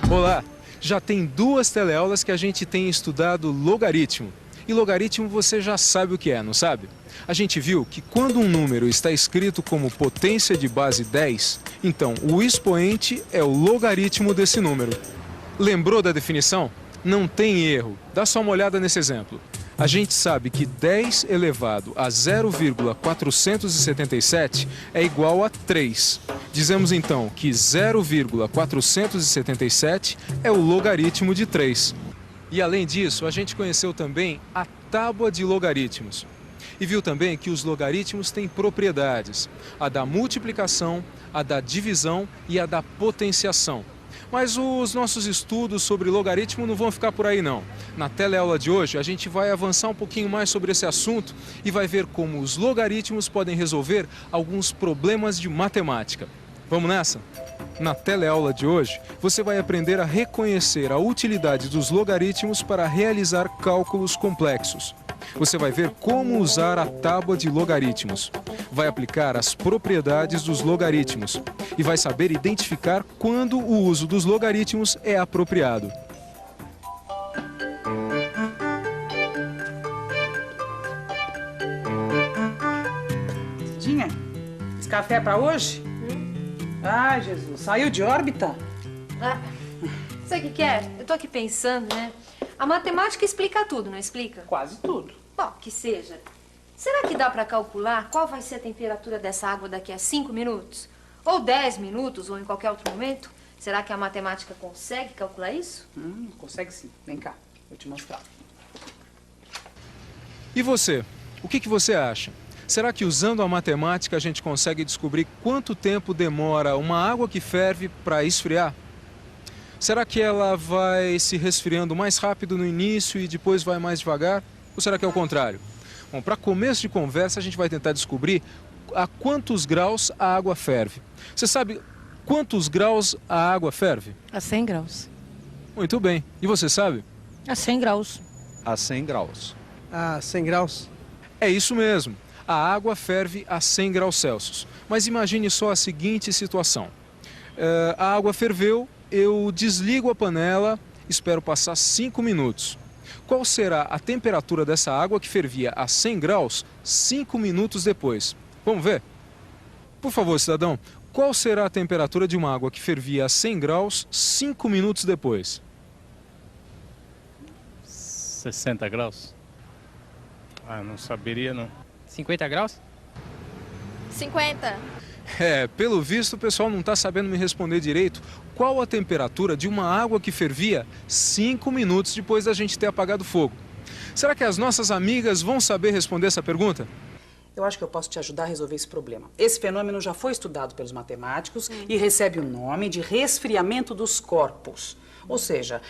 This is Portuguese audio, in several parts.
Olá! Já tem 2 teleaulas que a gente tem estudado logaritmo. E logaritmo você já sabe o que é, não sabe? A gente viu que quando um número está escrito como potência de base 10, então o expoente é o logaritmo desse número. Lembrou da definição? Não tem erro. Dá só uma olhada nesse exemplo. A gente sabe que 10 elevado a 0,477 é igual a 3. Dizemos então que 0,477 é o logaritmo de 3. E além disso, a gente conheceu também a tábua de logaritmos. E viu também que os logaritmos têm propriedades: a da multiplicação, a da divisão e a da potenciação. Mas os nossos estudos sobre logaritmo não vão ficar por aí não. Na teleaula de hoje a gente vai avançar um pouquinho mais sobre esse assunto e vai ver como os logaritmos podem resolver alguns problemas de matemática. Vamos nessa? Na teleaula de hoje você vai aprender a reconhecer a utilidade dos logaritmos para realizar cálculos complexos. Você vai ver como usar a tábua de logaritmos. Vai aplicar as propriedades dos logaritmos e vai saber identificar quando o uso dos logaritmos é apropriado. Cidinha, esse café é pra hoje? Ai, Jesus, saiu de órbita? Ah, sabe o que é? Eu tô aqui pensando, né? A matemática explica tudo, não explica? Quase tudo. Bom, que seja. Será que dá pra calcular qual vai ser a temperatura dessa água daqui a 5 minutos? Ou 10 minutos, ou em qualquer outro momento? Será que a matemática consegue calcular isso? Consegue sim. Vem cá, vou te mostrar. E você? O que você acha? Será que usando a matemática a gente consegue descobrir quanto tempo demora uma água que ferve para esfriar? Será que ela vai se resfriando mais rápido no início e depois vai mais devagar? Ou será que é o contrário? Bom, para começo de conversa a gente vai tentar descobrir a quantos graus a água ferve. Você sabe quantos graus a água ferve? A 100 graus. Muito bem. E você sabe? A 100 graus. A 100 graus. A 100 graus? É isso mesmo. A água ferve a 100 graus Celsius. Mas imagine só a seguinte situação. A água ferveu, eu desligo a panela, espero passar 5 minutos. Qual será a temperatura dessa água que fervia a 100 graus 5 minutos depois? Vamos ver? Por favor, cidadão, qual será a temperatura de uma água que fervia a 100 graus 5 minutos depois? 60 graus? Ah, não saberia não. 50 graus? 50. Pelo visto o pessoal não está sabendo me responder direito. Qual a temperatura de uma água que fervia 5 minutos depois da gente ter apagado o fogo? Será que as nossas amigas vão saber responder essa pergunta? Eu acho que eu posso te ajudar a resolver esse problema. Esse fenômeno já foi estudado pelos matemáticos e recebe o nome de resfriamento dos corpos. Ou seja,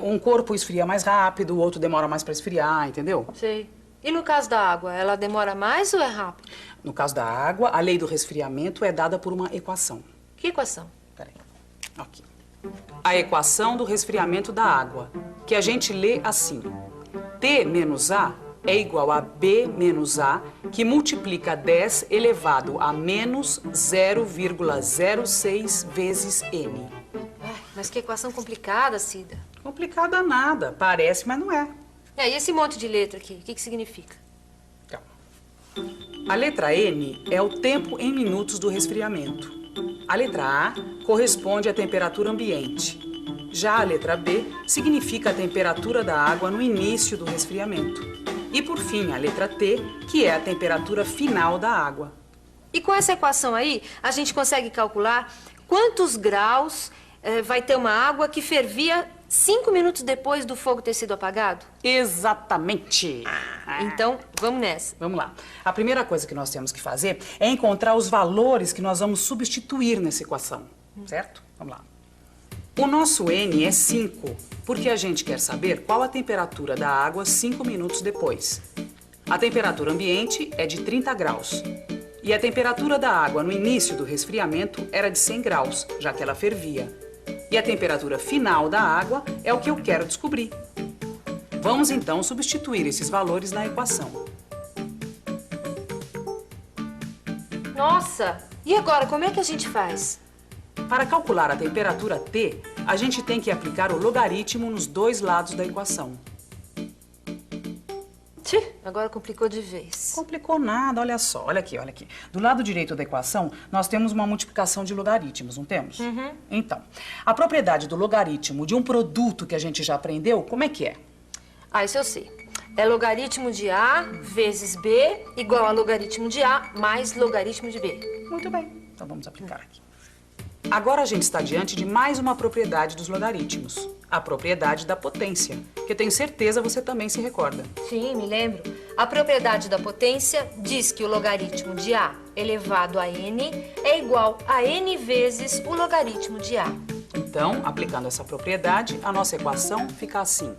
um corpo esfria mais rápido, o outro demora mais para esfriar, entendeu? Sei. E no caso da água, ela demora mais ou é rápido? No caso da água, a lei do resfriamento é dada por uma equação. Que equação? Peraí. Aqui. A equação do resfriamento da água, que a gente lê assim. T menos A é igual a B menos A, que multiplica 10 elevado a menos 0,06 vezes M. Ai, mas que equação complicada, Cida. Complicada nada. Parece, mas não é. E esse monte de letra aqui, o que significa? Calma. A letra N é o tempo em minutos do resfriamento. A letra A corresponde à temperatura ambiente. Já a letra B significa a temperatura da água no início do resfriamento. E, por fim, a letra T, que é a temperatura final da água. E com essa equação aí, a gente consegue calcular quantos graus vai ter uma água que fervia 5 minutos depois do fogo ter sido apagado? Exatamente! Então, vamos nessa. Vamos lá. A primeira coisa que nós temos que fazer é encontrar os valores que nós vamos substituir nessa equação, certo? Vamos lá. O nosso N é 5, porque a gente quer saber qual a temperatura da água 5 minutos depois. A temperatura ambiente é de 30 graus. E a temperatura da água no início do resfriamento era de 100 graus, já que ela fervia. E a temperatura final da água é o que eu quero descobrir. Vamos então substituir esses valores na equação. Nossa! E agora, como é que a gente faz? Para calcular a temperatura T, a gente tem que aplicar o logaritmo nos dois lados da equação. Agora complicou de vez. Complicou nada, olha só, olha aqui, olha aqui. Do lado direito da equação, nós temos uma multiplicação de logaritmos, não temos? Então, a propriedade do logaritmo de um produto que a gente já aprendeu, como é que é? Ah, isso eu sei. É logaritmo de A vezes B igual a logaritmo de A mais logaritmo de B. Muito bem, então vamos aplicar aqui. Agora a gente está diante de mais uma propriedade dos logaritmos, a propriedade da potência, que eu tenho certeza você também se recorda. Sim, me lembro. A propriedade da potência diz que o logaritmo de A elevado a n é igual a n vezes o logaritmo de A. Então, aplicando essa propriedade, a nossa equação fica assim.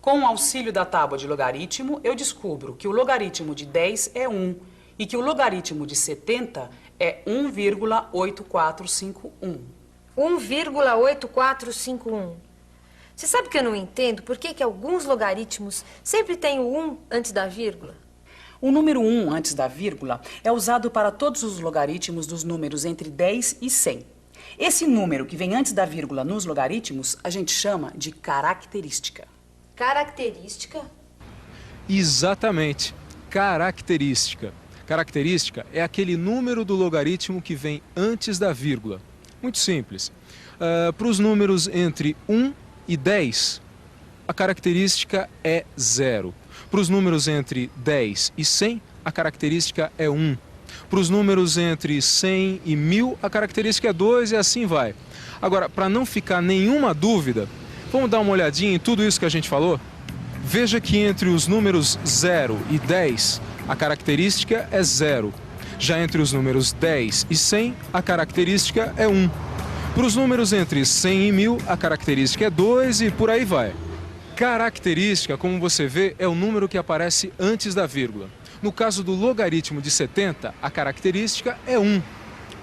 Com o auxílio da tábua de logaritmo, eu descubro que o logaritmo de 10 é 1 e que o logaritmo de 70 é 1,8451. 1,8451. Você sabe que eu não entendo por que alguns logaritmos sempre têm o 1 antes da vírgula? O número 1 antes da vírgula é usado para todos os logaritmos dos números entre 10 e 100. Esse número que vem antes da vírgula nos logaritmos, a gente chama de característica. Característica? Exatamente, característica. Característica é aquele número do logaritmo que vem antes da vírgula. Muito simples. Para os números entre 1 e 10, a característica é 0. Para os números entre 10 e 100, a característica é 1. Para os números entre 100 e 1000, a característica é 2 e assim vai. Agora, para não ficar nenhuma dúvida, vamos dar uma olhadinha em tudo isso que a gente falou? Veja que entre os números 0 e 10, a característica é 0. Já entre os números 10 e 100, a característica é 1. Para os números entre 100 e 1000, a característica é 2 e por aí vai. Característica, como você vê, é o número que aparece antes da vírgula. No caso do logaritmo de 70, a característica é 1.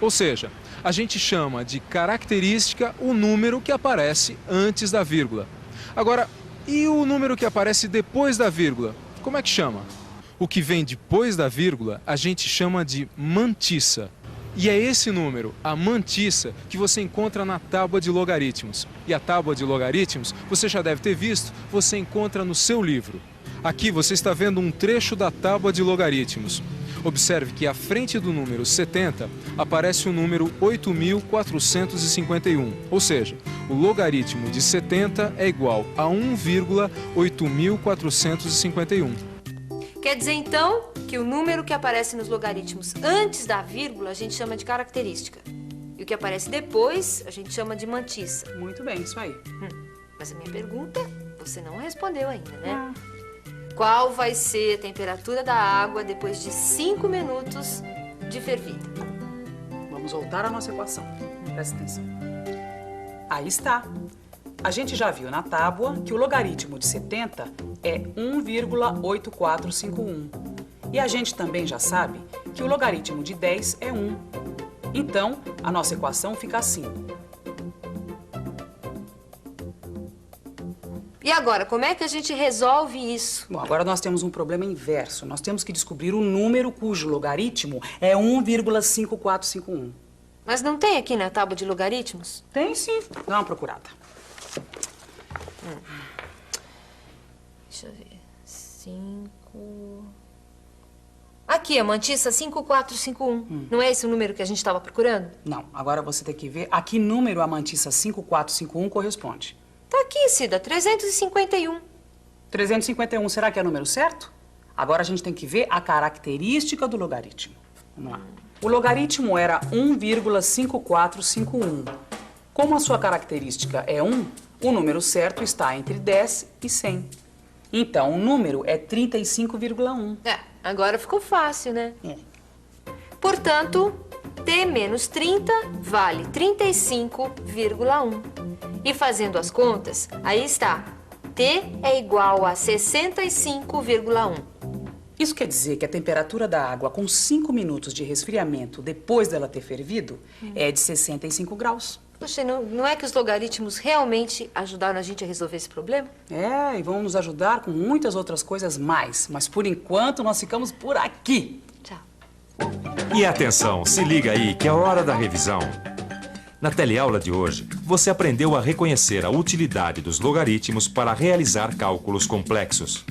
Ou seja, a gente chama de característica o número que aparece antes da vírgula. Agora, e o número que aparece depois da vírgula? Como é que chama? O que vem depois da vírgula, a gente chama de mantissa. E é esse número, a mantissa, que você encontra na tábua de logaritmos. E a tábua de logaritmos, você já deve ter visto, você encontra no seu livro. Aqui você está vendo um trecho da tábua de logaritmos. Observe que à frente do número 70 aparece o número 8.451, ou seja, o logaritmo de 70 é igual a 1,8451. Quer dizer, então, que o número que aparece nos logaritmos antes da vírgula a gente chama de característica. E o que aparece depois a gente chama de mantissa. Muito bem, isso aí. Mas a minha pergunta você não respondeu ainda, né? Qual vai ser a temperatura da água depois de 5 minutos de fervida? Vamos voltar à nossa equação. Presta atenção. Aí está. A gente já viu na tábua que o logaritmo de 70 é 1,8451. E a gente também já sabe que o logaritmo de 10 é 1. Então, a nossa equação fica assim. E agora, como é que a gente resolve isso? Bom, agora nós temos um problema inverso. Nós temos que descobrir o número cujo logaritmo é 1,5451. Mas não tem aqui na tábua de logaritmos? Tem sim. Dá uma procurada. Deixa eu ver. 5... Aqui, a mantissa 5451. Não é esse o número que a gente estava procurando? Não, agora você tem que ver a que número a mantissa 5451 corresponde. Tá aqui, Cida, 351. 351, será que é o número certo? Agora a gente tem que ver a característica do logaritmo. Vamos lá. O logaritmo era 1,5451. Como a sua característica é 1, o número certo está entre 10 e 100. Então, o número é 35,1. Agora ficou fácil, né? Portanto, T menos 30 vale 35,1. E fazendo as contas, aí está. T é igual a 65,1. Isso quer dizer que a temperatura da água com 5 minutos de resfriamento depois dela ter fervido é de 65 graus. Poxa, não é que os logaritmos realmente ajudaram a gente a resolver esse problema? E vão nos ajudar com muitas outras coisas mais. Mas por enquanto nós ficamos por aqui. Tchau. E atenção, se liga aí que é hora da revisão. Na teleaula de hoje, você aprendeu a reconhecer a utilidade dos logaritmos para realizar cálculos complexos.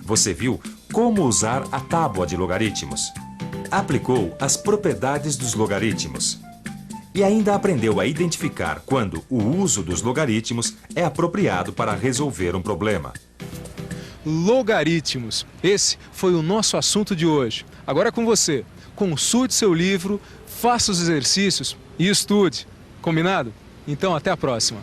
Você viu como usar a tábua de logaritmos. Aplicou as propriedades dos logaritmos. E ainda aprendeu a identificar quando o uso dos logaritmos é apropriado para resolver um problema. Logaritmos. Esse foi o nosso assunto de hoje. Agora é com você. Consulte seu livro, faça os exercícios e estude. Combinado? Então até a próxima.